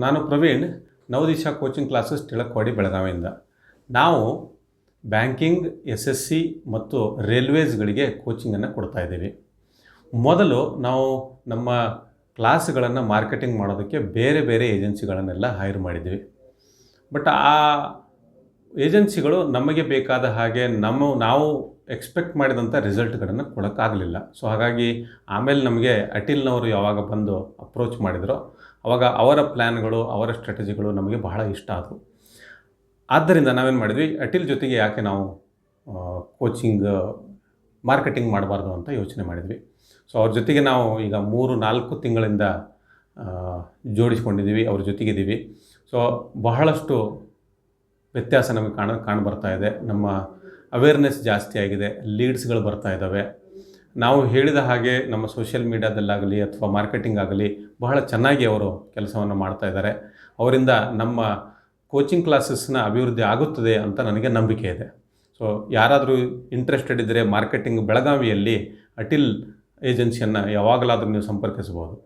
ನಾನು Praveen, Navadisha coaching classes Tilakwadi ಬೆಳಗಾವಿಯಿಂದ. ನಾವು banking, SSC ಮತ್ತು ರೈಲ್ವೇಸ್ಗಳಿಗೆ ಕೋಚಿಂಗನ್ನು ಕೊಡ್ತಾಯಿದ್ದೀವಿ. ಮೊದಲು ನಾವು ನಮ್ಮ ಕ್ಲಾಸ್ಗಳನ್ನು ಮಾರ್ಕೆಟಿಂಗ್ ಮಾಡೋದಕ್ಕೆ ಬೇರೆ ಬೇರೆ ಏಜೆನ್ಸಿಗಳನ್ನೆಲ್ಲ ಹೈರ್ ಮಾಡಿದ್ವಿ. ಬಟ್ ಆ ಏಜೆನ್ಸಿಗಳು ನಮಗೆ ಬೇಕಾದ ಹಾಗೆ ನಾವು ಎಕ್ಸ್ಪೆಕ್ಟ್ ಮಾಡಿದಂಥ ರಿಸಲ್ಟ್ಗಳನ್ನು ಕೊಡೋಕ್ಕಾಗಲಿಲ್ಲ. ಸೊ ಹಾಗಾಗಿ ಆಮೇಲೆ ನಮಗೆ ಅಟಿಲ್ನವರು ಯಾವಾಗ ಬಂದು ಅಪ್ರೋಚ್ ಮಾಡಿದರೋ ಆವಾಗ ಅವರ ಪ್ಲ್ಯಾನ್ಗಳು, ಅವರ ಸ್ಟ್ರಾಟಜಿಗಳು ನಮಗೆ ಬಹಳ ಇಷ್ಟ ಆದವು. ಆದ್ದರಿಂದ ನಾವೇನು ಮಾಡಿದ್ವಿ, ಅಟಿಲ್ ಜೊತೆಗೆ ಯಾಕೆ ನಾವು ಕೋಚಿಂಗ್ ಮಾರ್ಕೆಟಿಂಗ್ ಮಾಡಬಾರ್ದು ಅಂತ ಯೋಚನೆ ಮಾಡಿದ್ವಿ. ಸೊ ಅವ್ರ ಜೊತೆಗೆ ನಾವು ಈಗ 3-4 ತಿಂಗಳಿಂದ ಜೋಡಿಸ್ಕೊಂಡಿದ್ದೀವಿ, ಅವ್ರ ಜೊತೆಗಿದ್ದೀವಿ. ಸೊ ಬಹಳಷ್ಟು ವ್ಯತ್ಯಾಸ ನಮಗೆ ಕಾಣಬರ್ತಾ ಇದೆ. ನಮ್ಮ ಅವೇರ್ನೆಸ್ ಜಾಸ್ತಿ ಆಗಿದೆ, ಲೀಡ್ಸ್ಗಳು ಬರ್ತಾ ಇದ್ದಾವೆ. ನಾವು ಹೇಳಿದ ಹಾಗೆ ನಮ್ಮ ಸೋಷಿಯಲ್ ಮೀಡಿಯಾದಲ್ಲಾಗಲಿ ಅಥವಾ ಮಾರ್ಕೆಟಿಂಗ್ ಆಗಲಿ ಬಹಳ ಚೆನ್ನಾಗಿ ಅವರು ಕೆಲಸವನ್ನು ಮಾಡ್ತಾ ಇದ್ದಾರೆ. ಅವರಿಂದ ನಮ್ಮ ಕೋಚಿಂಗ್ ಕ್ಲಾಸಸ್ನ ಅಭಿವೃದ್ಧಿ ಆಗುತ್ತದೆ ಅಂತ ನನಗೆ ನಂಬಿಕೆ ಇದೆ. ಸೊ ಯಾರಾದರೂ ಇಂಟ್ರೆಸ್ಟೆಡ್ ಇದ್ದರೆ ಮಾರ್ಕೆಟಿಂಗ್ ಬೆಳಗಾವಿಯಲ್ಲಿ ಅಟಿಲ್ ಏಜೆನ್ಸಿಯನ್ನು ಯಾವಾಗಲಾದರೂ ನೀವು ಸಂಪರ್ಕಿಸಬಹುದು.